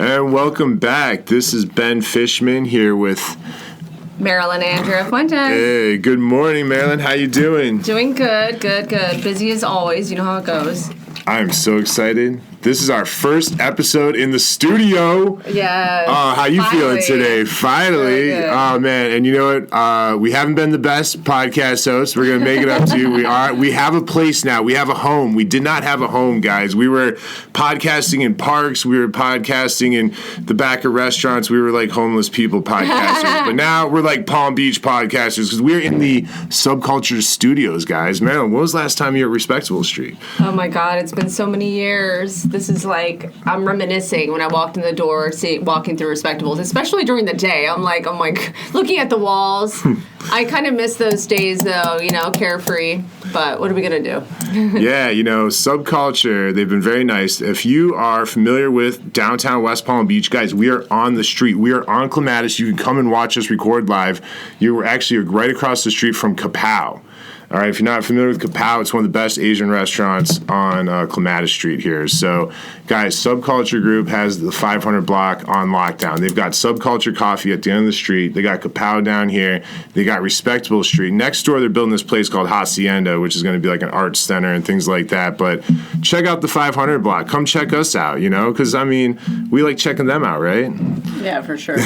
And welcome back. This is Ben Fishman here with Marilyn Andrea Fuentes. Hey, good morning, Marilyn. How you doing? Doing good. Busy as always. You know how it goes. I'm so excited. This is our first episode in the studio. Yes. How you feeling today? Finally. Oh, man. And you know what? We haven't been the best podcast hosts. We're going to make it up to you. We have a place now. We have a home. We did not have a home, guys. We were podcasting in parks. We were podcasting in the back of restaurants. We were like homeless people podcasters. But now we're like Palm Beach podcasters because we're in the Subculture Studios, guys. Marilyn, when was the last time you were at Respectable Street? Oh, my God. It's been so many years. This is like, I'm reminiscing when I walked in the door, walking through Respectables, especially during the day. I'm like, looking at the walls. I kind of miss those days, though, carefree. But what are we going to do? Yeah, Subculture, they've been very nice. If you are familiar with downtown West Palm Beach, guys, we are on the street. We are on Clematis. You can come and watch us record live. You're actually right across the street from Kapow. All right, if you're not familiar with Kapow, it's one of the best Asian restaurants on Clematis Street here. So, guys, Subculture Group has the 500 block on lockdown. They've got Subculture Coffee at the end of the street. They got Kapow down here. They got Respectable Street. Next door, they're building this place called Hacienda, which is going to be like an arts center and things like that. But check out the 500 block. Come check us out, because, we like checking them out, right? Yeah, for sure.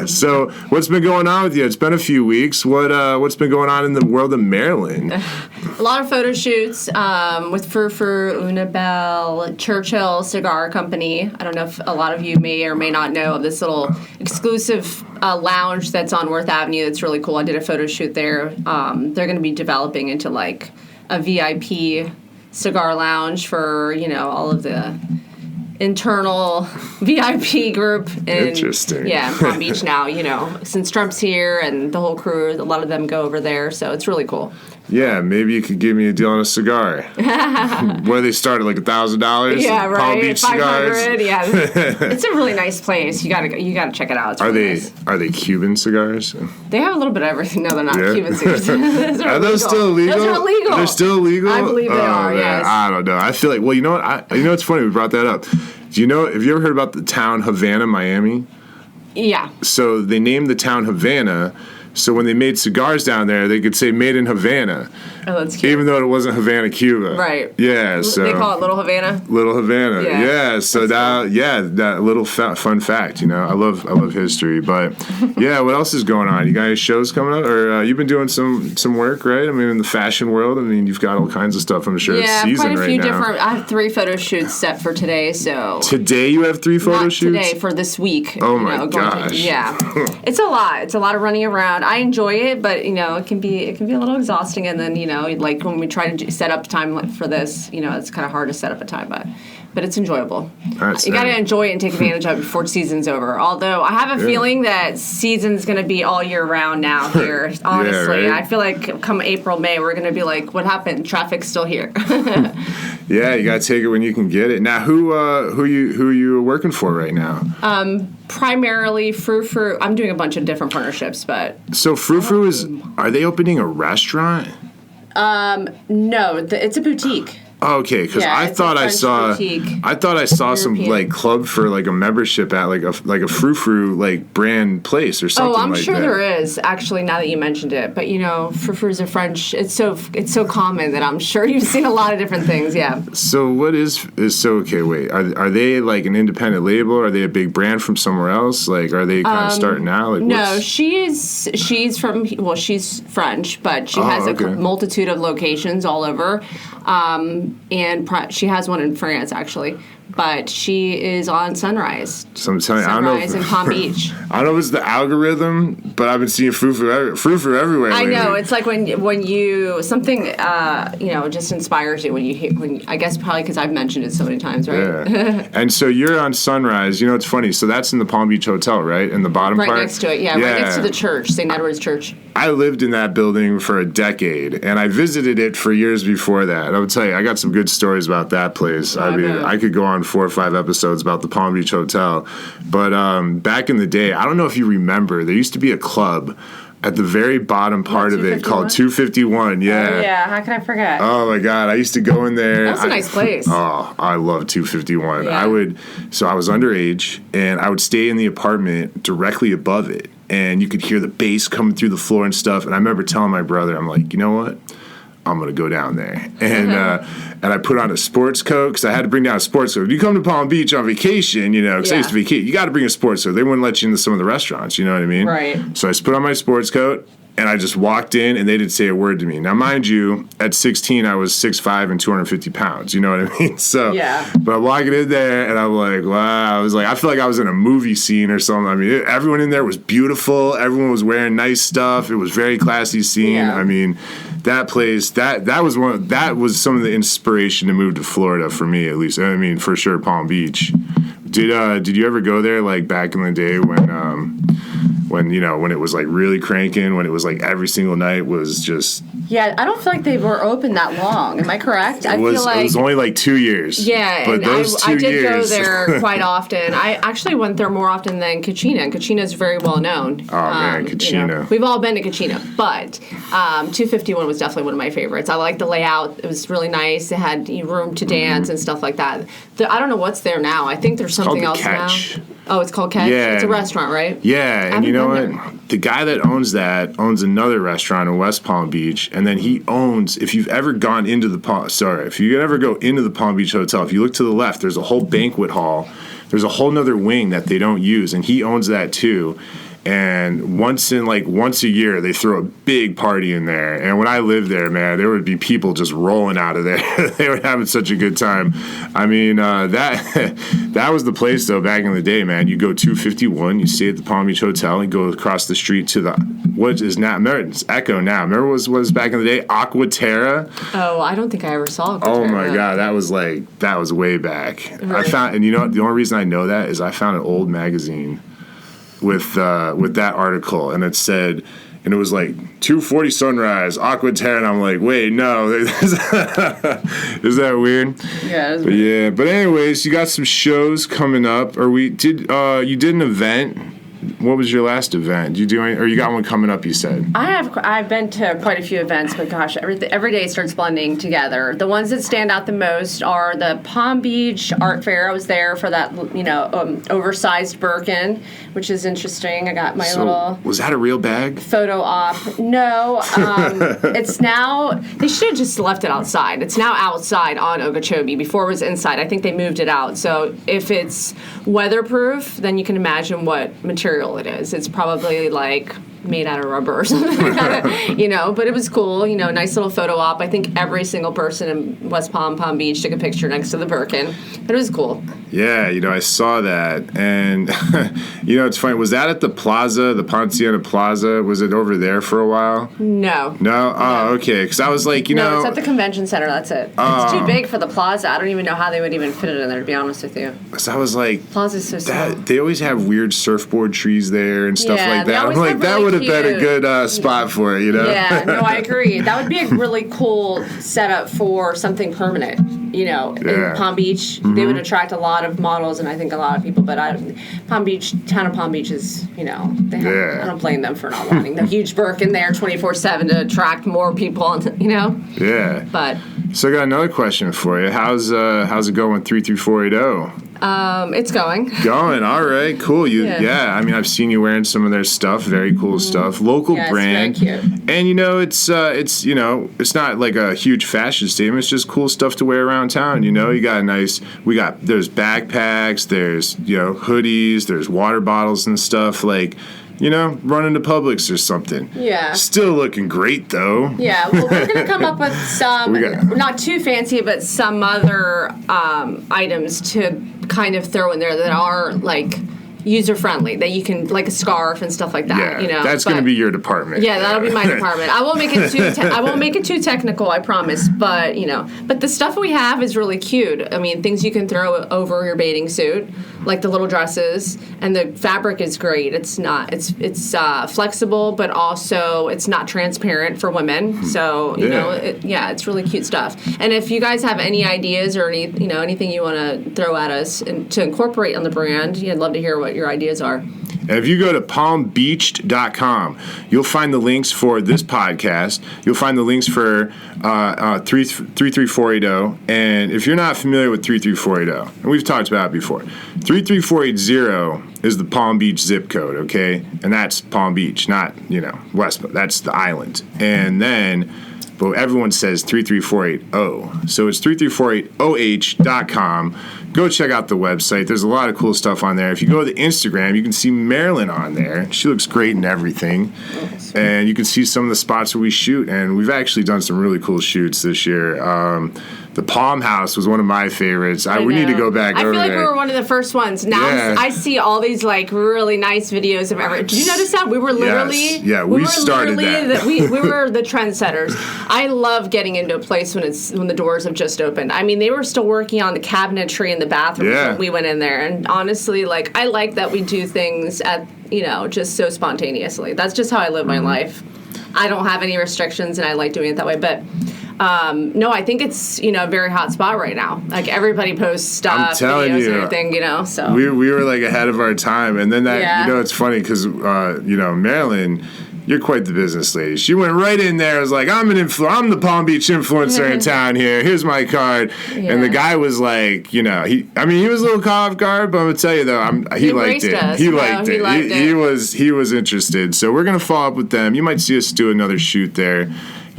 So, what's been going on with you? It's been a few weeks. What's been going on in the world of Maryland? A lot of photo shoots with Frou-Frou, Unabel, Churchill Cigar Company. I don't know if a lot of you may or may not know of this little exclusive lounge that's on Worth Avenue. That's really cool. I did a photo shoot there. They're going to be developing into like a VIP cigar lounge for, all of the internal VIP group. Interesting. Yeah, Palm Beach now, since Trump's here and the whole crew, a lot of them go over there, so it's really cool. Yeah, maybe you could give me a deal on a cigar. Where they start at like $1,000? Yeah, right. Palm Beach cigars. Yeah, it's a really nice place. You gotta check it out. It's really nice. Are they Cuban cigars? They have a little bit of everything. No, they're not Cuban cigars. Are those still illegal? Those are illegal. They're still illegal? I believe they are. Man. Yes. I don't know. I feel like you know what? It's funny we brought that up. Have you ever heard about the town Havana, Miami? Yeah. So they named the town Havana. So when they made cigars down there, they could say "Made in Havana." Oh, that's cute. Even though it wasn't Havana, Cuba. Right. Yeah. So they call it Little Havana. Little Havana. Yeah. So that little fun fact. I love history. But yeah, what else is going on? You guys shows coming up, or you've been doing some work, right? In the fashion world. You've got all kinds of stuff. I'm sure it's season right now. Yeah, quite a few different. I have 3 photo shoots set for today. So today you have 3 photo shoots. Not today, for this week. Oh my gosh. It's a lot. It's a lot of running around. I enjoy it, but it can be a little exhausting. And then like when we try to set up time for this, it's kind of hard to set up a time, but it's enjoyable. You got to enjoy it and take advantage of it before season's over. Although I have a feeling that season's going to be all year round now here. Honestly, yeah, right? I feel like come April, May, we're going to be like, what happened? Traffic's still here. Yeah, you got to take it when you can get it. Now, who you working for right now? Primarily Frou-Frou. I'm doing a bunch of different partnerships, but so Frou-Frou are they opening a restaurant? No, it's a boutique. Okay, because I thought I saw some like club for like a membership at like a Frou-Frou like brand place or something. Oh, I'm like sure that. there is actually. Now that you mentioned it, but Frou-Fru's a French. It's so common that I'm sure you've seen a lot of different things. Yeah. So what is okay? Wait, are they like an independent label? Are they a big brand from somewhere else? Like, are they kind of starting out? Like, no, she's French, but she has a multitude of locations all over. And she has one in France, actually. But she is on Sunrise. So I'm telling you, I don't know. Sunrise in Palm Beach. I don't know if it's the algorithm, but I've been seeing Frou-Frou everywhere. I know. It's like when you something just inspires you when I guess probably because I've mentioned it so many times, right? Yeah. And so you're on Sunrise. It's funny. So that's in the Palm Beach Hotel, right? In the bottom part? Right next to it. Yeah, right next to the church, St. Edward's Church. I lived in that building for a decade, and I visited it for years before that. I would tell you, I got some good stories about that place. I could go on 4 or 5 episodes about the Palm Beach Hotel. But back in the day, I don't know if you remember, there used to be a club at the very bottom part of it called 251. Yeah. Oh, yeah. How can I forget? Oh my God! I used to go in there. That was a nice place. Oh, I love 251. Yeah. I was underage, and I would stay in the apartment directly above it, and you could hear the bass coming through the floor and stuff. And I remember telling my brother, I'm like, you know what? I'm gonna go down there, and I put on a sports coat because I had to bring down a sports coat. If you come to Palm Beach on vacation, because I used to vacate, you got to bring a sports coat. They wouldn't let you into some of the restaurants. You know what I mean? Right. So I just put on my sports coat, and I just walked in, and they didn't say a word to me. Now, mind you, at 16, I was 6'5" and 250 pounds. You know what I mean? So, but I'm walking in there, and I'm like, wow. I feel like I was in a movie scene or something. I mean, everyone in there was beautiful. Everyone was wearing nice stuff. It was very classy scene. Yeah. I mean, that place, that was some of the inspiration to move to Florida for me, at least. I mean, for sure, Palm Beach. Did you ever go there like back in the day when it was like really cranking, when it was like every single night was just... Yeah, I don't feel like they were open that long. Am I correct? It was only like 2 years. Yeah, but and I did go there quite often. I actually went there more often than Kachina, and Kachina is very well known. Oh, man, Kachina. We've all been to Kachina, but 251 was definitely one of my favorites. I liked the layout. It was really nice. It had room to dance and stuff like that. I don't know what's there now. I think there's something else Catch. now. Oh, it's called Catch? Yeah. It's a restaurant, right? Yeah, and you know what? The guy that owns that owns another restaurant in West Palm Beach, and then he owns, if you ever go into the Palm Beach Hotel, if you look to the left, there's a whole banquet hall. There's a whole nother wing that they don't use, and he owns that too. And once a year, they throw a big party in there. And when I lived there, man, there would be people just rolling out of there. They were having such a good time. I mean, that was the place, though, back in the day, man. You go 251, you stay at the Palm Beach Hotel, and go across the street to what is now, it's Echo now. Remember what was back in the day? Aqua Terra? Oh, I don't think I ever saw Aqua Terra. Oh, my God. that was way back. Right. I found, and you know what? The only reason I know that is I found an old magazine with that article, and it said, and it was like 2:40 sunrise, Aqua Terra, and I'm like, wait, no, is that weird? Yeah, but yeah. But anyways, you got some shows coming up. You did an event. What was your last event? Did you do any, or you got one coming up? You said. I've been to quite a few events, but gosh, every day starts blending together. The ones that stand out the most are the Palm Beach Art Fair. I was there for that, oversized Birkin, which is interesting. I got my little. Was that a real bag? Photo op. No, it's now. They should have just left it outside. It's now outside on Okeechobee. Before it was inside. I think they moved it out. So if it's weatherproof, then you can imagine what material it is. It's probably like made out of rubber or something like that, but it was cool, nice little photo op. I think every single person in West Palm Beach took a picture next to the Birkin, but it was cool. Yeah, I saw that, and it's funny, was that at the plaza, the Ponciana Plaza? Was it over there for a while? No? Oh, okay, because I was like, No, it's at the convention center, that's it. It's too big for the plaza. I don't even know how they would even fit it in there, to be honest with you. So I was like, Plaza's so small. They always have weird surfboard trees there and stuff like that. I'm like, that would have been a good spot for it, Yeah, no, I agree. That would be a really cool setup for something permanent, in Palm Beach. Mm-hmm. They would attract a lot of models and I think a lot of people, but town of Palm Beach is, I don't blame them for not wanting the huge Birkin there 24/7 to attract more people, Yeah. But so I got another question for you. How's it going 33480? It's going. All right, cool. I mean, I've seen you wearing some of their stuff. Very cool stuff. Local brand. It's very cute. And it's not like a huge fashion statement. It's just cool stuff to wear around town. You got there's backpacks, there's hoodies, there's water bottles and stuff like. Run into Publix or something. Yeah. Still looking great, though. Yeah, well, we're going to come up with some, not too fancy, but some other items to kind of throw in there that are, like, user-friendly, that you can, like a scarf and stuff like that. Yeah, that's going to be your department. Yeah, that'll be my department. I won't make it too technical, I promise. But but the stuff we have is really cute. I mean, things you can throw over your bathing suit, like the little dresses, and the fabric is great. It's flexible, but also it's not transparent for women. So it's really cute stuff. And if you guys have any ideas or anything you want to throw at us and to incorporate on the brand, I'd love to hear what your ideas are. And if you go to palmbeached.com, you'll find the links for this podcast. You'll find the links for 33480. And if you're not familiar with 33480, and we've talked about it before, 33480 is the Palm Beach zip code, okay? And that's Palm Beach, not, West. That's the island. And then, but everyone says 33480. So it's 33480h.com. Go check out the website. There's a lot of cool stuff on there. If you go to the Instagram, you can see Marilyn on there. She looks great in everything. And you can see some of the spots where we shoot. And we've actually done some really cool shoots this year. The Palm House was one of my favorites. We need to go back over there. I feel like we were one of the first ones. Now I see all these really nice videos of everything. Did you notice that? We were literally... Yes. Yeah, we started that. We were the trendsetters. I love getting into a place when the doors have just opened. I mean, they were still working on the cabinetry in the bathroom when we went in there. And honestly, I like that we do things at, just so spontaneously. That's just how I live my life. I don't have any restrictions, and I like doing it that way. But... no, I think it's, a very hot spot right now. Everybody posts stuff, videos and everything, so. We were, ahead of our time. And then that, it's funny because, Marilyn, you're quite the business lady. She went right in there. Was like, I'm the Palm Beach influencer in town here. Here's my card. Yeah. And the guy was like, he was a little caught off guard, but I'm going to tell you, though, he liked it. He liked it. He was interested. So we're going to follow up with them. You might see us do another shoot there.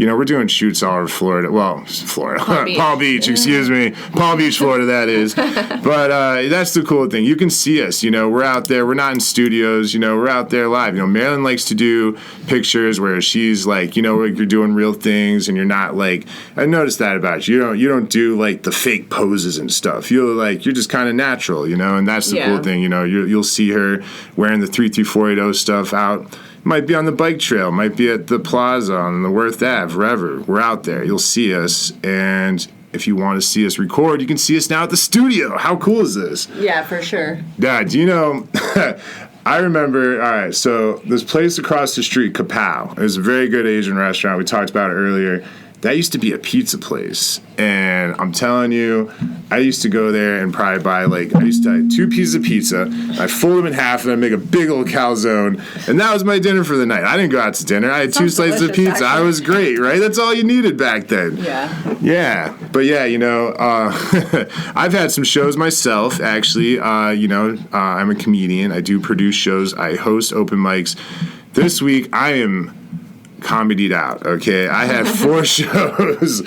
We're doing shoots all over Florida. Well, Florida. Palm Beach, excuse me. Palm Beach, Florida, that is. But that's the cool thing. You can see us. We're out there. We're not in studios. We're out there live. Marilyn likes to do pictures where she's you're doing real things and you're not I noticed that about you. You don't do the fake poses and stuff. You're just kind of natural, and that's the cool thing. You'll see her wearing the 33480 stuff out. Might be on the bike trail, might be at the plaza on the Worth Ave, wherever. We're out there. You'll see us. And if you want to see us record, you can see us now at the studio. How cool is this? Yeah, for sure. Yeah, do you know... I remember, all right, so this place across the street, Kapow, is a very good Asian restaurant. We talked about it earlier. That used to be a pizza place. And I'm telling you, I used to go there and probably buy, I used to have 2 pieces of pizza. I fold them in half and I make a big old calzone. And that was my dinner for the night. I didn't go out to dinner. I had 2 slices of pizza. I was great, right? That's all you needed back then. Yeah. Yeah. But yeah, I've had some shows myself, actually. I'm a comedian. I do produce shows. I host open mics. This week, I am... comedied out, okay? I had 4 shows.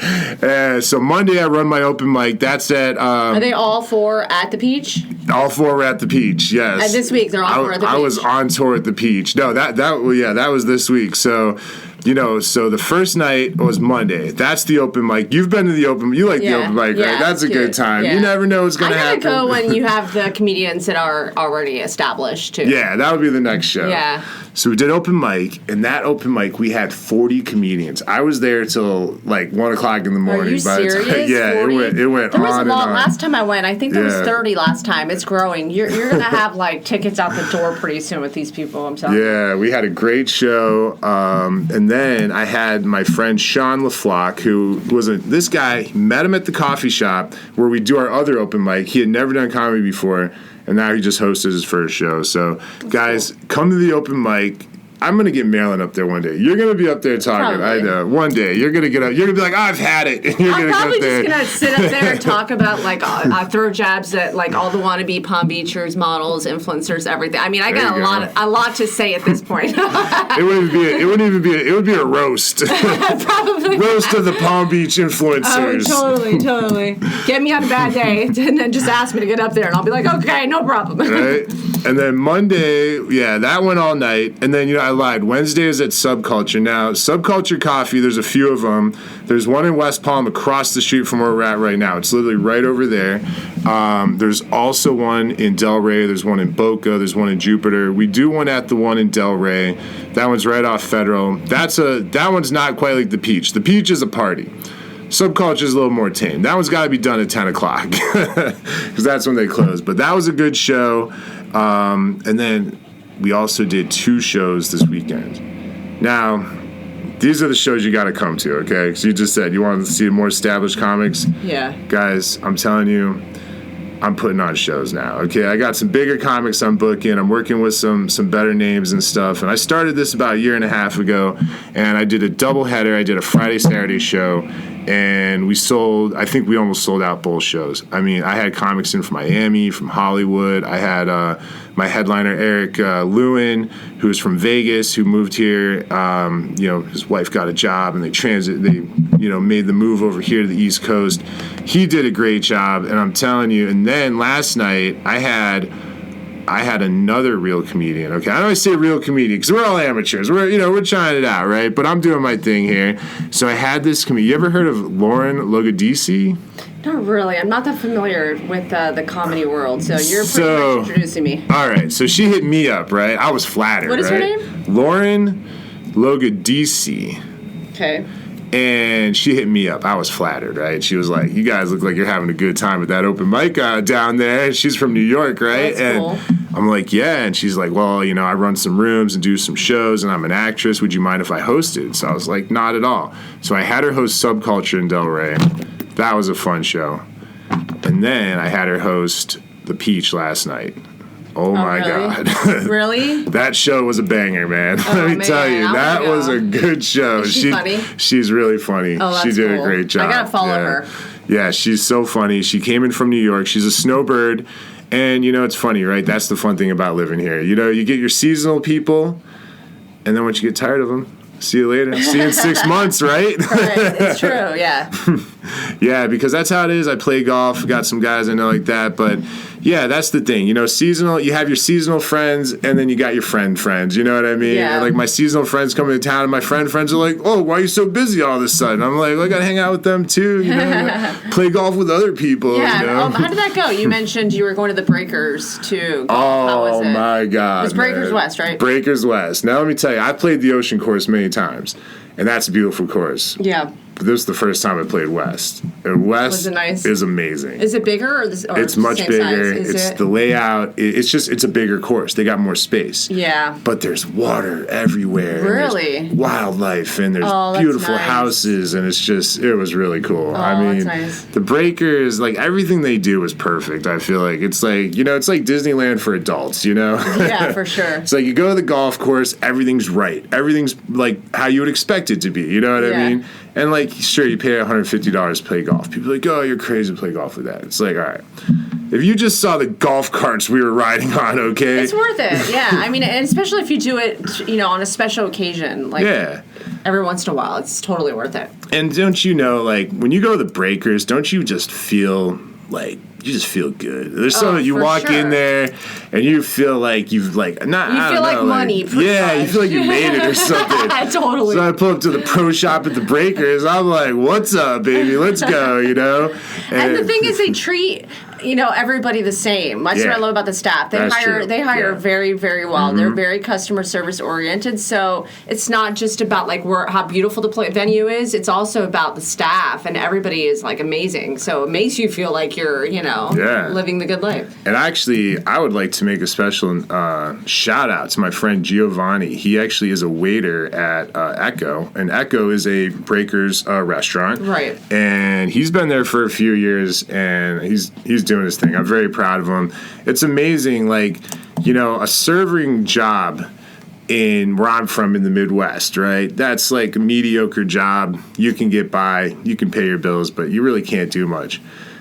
So Monday I run my open mic. That's at... Are they all 4 at the Peach? All 4 were at the Peach, yes. And this week they're all 4 at the Peach? I was on tour at the Peach. No, that was this week. So... so the first night was Monday. That's the open mic. You've been to the open... You like the open mic, right? That's a good time. Yeah. You never know what's going to happen. I gotta go when you have the comedians that are already established, too. Yeah, that would be the next show. Yeah. So we did open mic, and that open mic, we had 40 comedians. I was there till 1 o'clock in the morning. Are you serious? Yeah, 40? it went there was on a lot. and on. Last time I went, I think there was 30 last time. It's growing. You're going to have tickets out the door pretty soon with these people, I'm telling you. Yeah, we had a great show. And then I had my friend Sean LaFlock, who was this guy, met him at the coffee shop where we do our other open mic. He had never done comedy before. And now he just hosted his first show. So, guys, come to the open mic. I'm going to get Marilyn up there one day. You're going to be up there talking. Probably. I know. One day. You're going to get up. You're going to be like, I've had it. And you're I'm probably just going to sit up there and talk about, throw jabs at, all the wannabe Palm Beachers, models, influencers, everything. I mean, I got a lot to say at this point. It would be a roast. Probably. Roast of the Palm Beach influencers. Oh, totally. Get me on a bad day and then just ask me to get up there and I'll be like, okay, no problem. Right? And then Monday, that went all night. And then, I lied. Wednesday is at Subculture. Now, Subculture Coffee, there's a few of them. There's one in West Palm across the street from where we're at right now. It's literally right over there. There's also one in Delray. There's one in Boca. There's one in Jupiter. We do one at the one in Delray. That one's right off Federal. That one's not quite like the Peach. The Peach is a party. Subculture is a little more tame. That one's got to be done at 10 o'clock because that's when they close. But that was a good show. And then we also did 2 shows this weekend. Now, these are the shows you got to come to, okay? Because you just said you wanted to see more established comics. Yeah. Guys, I'm telling you, I'm putting on shows now. Okay, I got some bigger comics I'm booking. I'm working with some better names and stuff. And I started this about a year and a half ago, and I did a doubleheader. I did a Friday Saturday show, and I think we almost sold out both shows. I mean, I had comics in from Miami, from Hollywood. I had my headliner Eric Lewin, who was from Vegas, who moved here. His wife got a job, and they made the move over here to the East Coast. He did a great job, and I'm telling you. And then last night I had another real comedian. Okay, I don't say real comedian because we're all amateurs. We're trying it out, right? But I'm doing my thing here. So I had this comedian. You ever heard of Lauren Logodisi? Not really. I'm not that familiar with the comedy world, so you're pretty much introducing me. All right, so she hit me up, right? I was flattered. What is her name? Lauren Logodisi. Okay. And she hit me up. I was flattered, right? She was like, "You guys look like you're having a good time at that open mic down there." And she's from New York, right? That's cool. I'm like, "Yeah." And she's like, "Well, I run some rooms and do some shows, and I'm an actress. Would you mind if I hosted?" So I was like, "Not at all." So I had her host Subculture in Delray. That was a fun show. And then I had her host The Peach last night. Oh my really? God. Really? That show was a banger, man. Let me tell you, that was a good show. Is she funny? She's really funny. Oh, that's she did cool. a great job. I gotta follow her. Yeah, she's so funny. She came in from New York. She's a snowbird. And, it's funny, right? That's the fun thing about living here. You get your seasonal people, and then once you get tired of them, see you later. See you in 6 months, right? Right. It's true, yeah. Yeah, because that's how it is. I play golf. Got some guys I know like that. But, yeah, that's the thing. Seasonal, you have your seasonal friends, and then you got your friends. You know what I mean? Yeah. And, like, my seasonal friends come into town, and my friends are like, "Oh, why are you so busy all of a sudden?" I'm like, "I got to hang out with them, too. Play golf with other people." Yeah. How did that go? You mentioned you were going to the Breakers, too. How was it? Oh, my God. It was Breakers West, right? Breakers West. Now, let me tell you, I played the Ocean course many times, and that's a beautiful course. Yeah. But this is the first time I played West. And West Was it nice? is amazing. Is it bigger or it's much same bigger. size? The layout. It's a bigger course. They got more space. Yeah. But there's water everywhere. Really? And there's wildlife, and there's that's beautiful nice. houses, and it was really cool. Oh, I mean, that's nice. the Breakers, like everything they do is perfect. I feel like it's like Disneyland for adults. Yeah, for sure. It's like you go to the golf course, everything's right. Everything's like how you would expect it to be. You know what I mean? And like, sure, you pay $150 to play golf. People are like, "Oh, you're crazy to play golf with that." It's like, all right, if you just saw the golf carts we were riding on, okay, it's worth it. Yeah, I mean, and especially if you do it, on a special occasion, like every once in a while, it's totally worth it. And don't you know, like when you go to the Breakers, don't you just feel like you just feel good? There's something you walk in there and you feel like you've like not. You feel like money. You feel like you made it or something. Totally. So I pull up to the pro shop at the Breakers. I'm like, "What's up, baby? Let's go." And the thing is, they treat everybody the same. That's what I love about the staff. They hire very, very well. Mm-hmm. They're very customer service oriented. So it's not just about like how beautiful the venue is. It's also about the staff, and everybody is like amazing. So it makes you feel like you're living the good life. And actually, I would like to make a special shout out to my friend Giovanni. He actually is a waiter at Echo, and Echo is a Breakers restaurant. Right. And he's been there for a few years, and he's doing his thing. I'm very proud of him. It's amazing, like, a serving job in where I'm from in the Midwest, right? That's like a mediocre job. You can get by, you can pay your bills, but you really can't do much.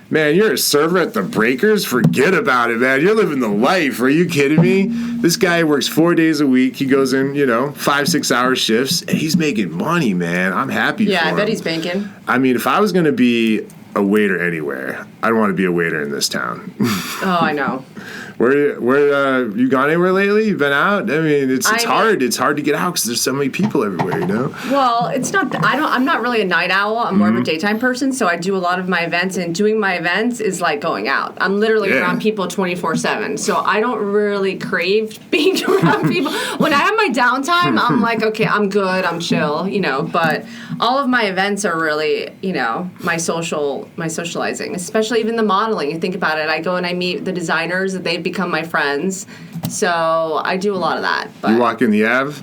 Man, you're a server at the Breakers? Forget about it, man. You're living the life. Are you kidding me? This guy works 4 days a week. He goes in, 5-6 hour shifts, and he's making money, man. I'm happy for him. Yeah, I bet he's banking. I mean, if I was going to be a waiter anywhere, I'd want to be a waiter in this town. Oh, I know. Where you gone anywhere lately? You've been out? I mean, it's hard. It's hard to get out because there's so many people everywhere. Well, it's not. I'm not really a night owl. I'm more of a daytime person. So I do a lot of my events, and doing my events is like going out. I'm literally around people 24/7. So I don't really crave being around people. When I have my downtime, I'm like, okay, I'm good. I'm chill. But all of my events are really, my socializing, especially even the modeling. You think about it. I go and I meet the designers that they've become my friends. So I do a lot of that. But you walk in the Ave?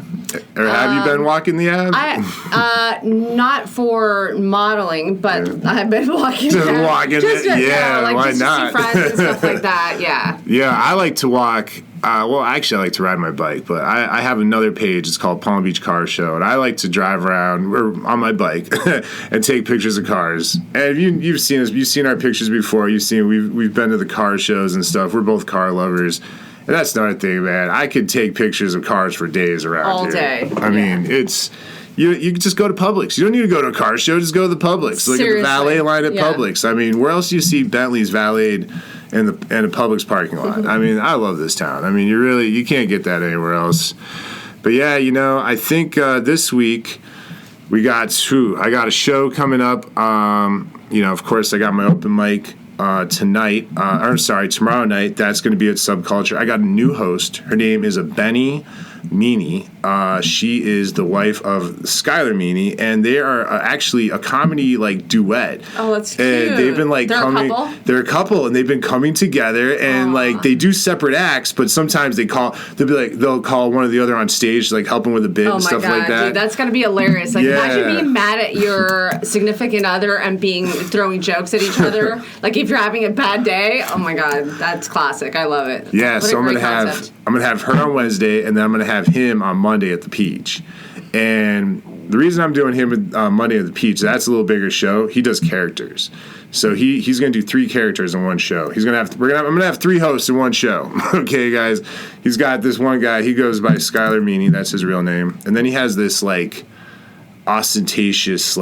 Or have you been walking the Ave? Not for modeling, but I've been walking. Just walking, just, why just not? To see friends and stuff like that. Yeah. Yeah, I like to walk. Well, actually, I like to ride my bike, but I have another page. It's called Palm Beach Car Show, and I like to drive around on my bike and take pictures of cars. And you've seen us. You've seen our pictures before. You've seen we've been to the car shows and stuff. We're both car lovers. And that's another thing, man. I could take pictures of cars for days around all here. day. I mean, it's you can just go to Publix. You don't need to go to a car show. Just go to the Publix. Look at the valet line at Publix. I mean, where else do you see Bentleys valeted in a Publix parking lot? I mean, I love this town. I mean, you can't get that anywhere else. But yeah, I think this week I got a show coming up. Of course, I got my open mic. Tomorrow night. That's going to be at Subculture. I got a new host. Her name is Benny Meany. She is the wife of Skylar Meany, and they are actually a comedy duet. Oh, that's cute. And they've been They're coming. A couple? They're a couple, and they've been coming together, and they do separate acts, but sometimes they'll call one or the other on stage, helping with a bit and stuff like that. Dude, that's gonna be hilarious. Imagine being mad at your significant other and throwing jokes at each other. If you're having a bad day. Oh my God, that's classic. I love it. Yeah, so I'm gonna have her on Wednesday, and then I'm gonna have him on Monday at the Peach. And the reason I'm doing him Monday at the Peach, that's a little bigger show. He does characters, so he's gonna do 3 characters in one show. I'm gonna have 3 hosts in one show. Okay, guys. He's got this one guy. He goes by Skylar Meany. That's his real name. And then he has this ostentatious,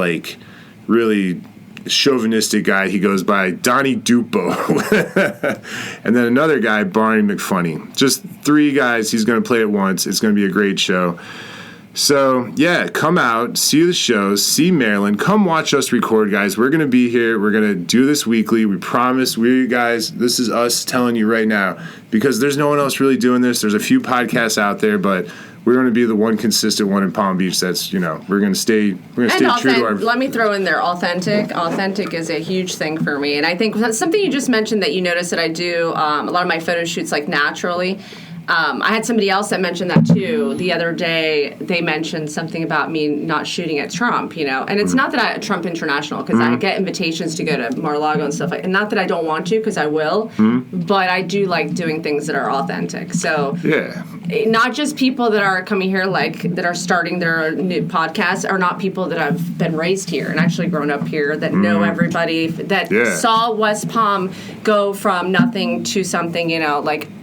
really chauvinistic guy. He goes by Donnie Dupo. And then another guy, Barney McFunny. Just 3 guys. He's going to play it once. It's going to be a great show. So, yeah, come out, see the shows, see Marilyn. Come watch us record, guys. We're going to be here. We're going to do this weekly. We promise. This is us telling you right now, because there's no one else really doing this. There's a few podcasts out there, but we're going to be the one consistent one in Palm Beach. That's, we're going to stay true to our... Let me throw in there, authentic. Authentic is a huge thing for me. And I think that's something you just mentioned that you notice that I do a lot of my photo shoots naturally. I had somebody else that mentioned that too. The other day, they mentioned something about me not shooting at Trump, And it's not that I Trump International, because I get invitations to go to Mar-a-Lago and stuff and not that I don't want to, because I will, but I do like doing things that are authentic. So not just people that are coming here, that are starting their new podcast, are not people that have been raised here and actually grown up here, that know everybody, that saw West Palm go from nothing to something,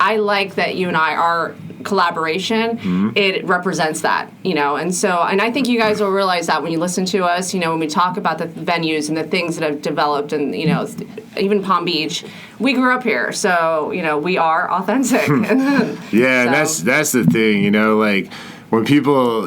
I like that you and our collaboration, it represents that, and I think you guys will realize that when you listen to us, when we talk about the venues and the things that have developed, and even Palm Beach, we grew up here, so we are authentic. Yeah, so. That's the thing, when people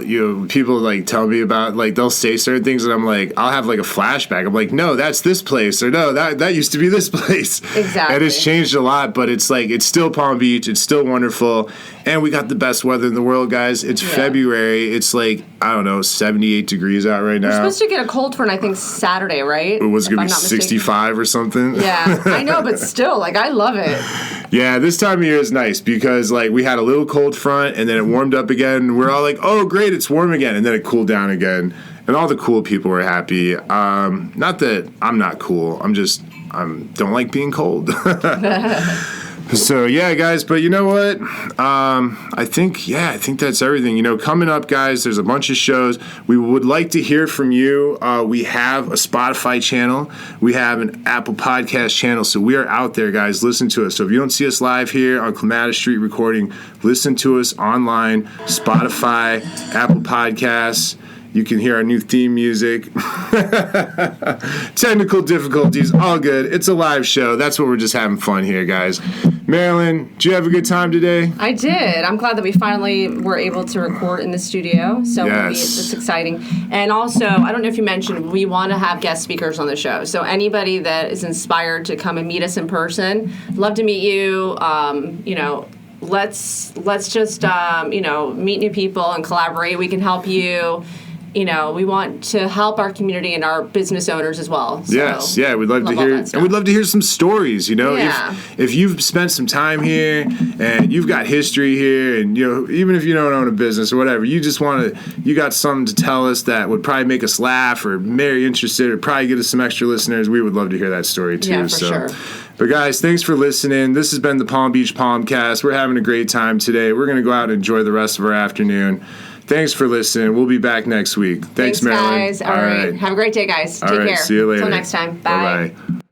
tell me about, they'll say certain things, and I'm I'll have a flashback. I'm no, that's this place, or no, that used to be this place. Exactly. And it's changed a lot, but it's it's still Palm Beach. It's still wonderful, and we got the best weather in the world, guys. It's February. It's 78 degrees out right now. We're supposed to get a cold front, I think, Saturday, right? It was going to be 65 or something. Yeah, I know, but still, I love it. Yeah, this time of year is nice because we had a little cold front, and then it warmed up again, and we're all oh, great, it's warm again, and then it cooled down again, and all the cool people were happy. Not that I'm not cool. I don't like being cold. So yeah, guys, but you know what? I think that's everything. Coming up, guys, there's a bunch of shows. We would like to hear from you. We have a Spotify channel. We have an Apple Podcast channel. So we are out there, guys. Listen to us. So if you don't see us live here on Clematis Street recording, listen to us online, Spotify, Apple Podcasts. You can hear our new theme music. Technical difficulties, all good. It's a live show. That's what we're just having fun here, guys. Marilyn, did you have a good time today? I did. I'm glad that we finally were able to record in the studio. So it's exciting. And also, I don't know if you mentioned, we want to have guest speakers on the show. So anybody that is inspired to come and meet us in person, love to meet you. Let's just meet new people and collaborate. We can help you. we want to help our community and our business owners as well. So, yes, yeah, we'd love to hear, and we'd love to hear some stories. Yeah. If you've spent some time here and you've got history here, and even if you don't own a business or whatever, you got something to tell us that would probably make us laugh or very interested or probably get us some extra listeners. We would love to hear that story too. Yeah, for sure. But guys, thanks for listening. This has been the Palm Beach Palmcast. We're having a great time today. We're going to go out and enjoy the rest of our afternoon. Thanks for listening. We'll be back next week. Thanks Marilyn. Guys. All right. Have a great day, guys. Take care. See you later. Until next time. Bye. Bye-bye.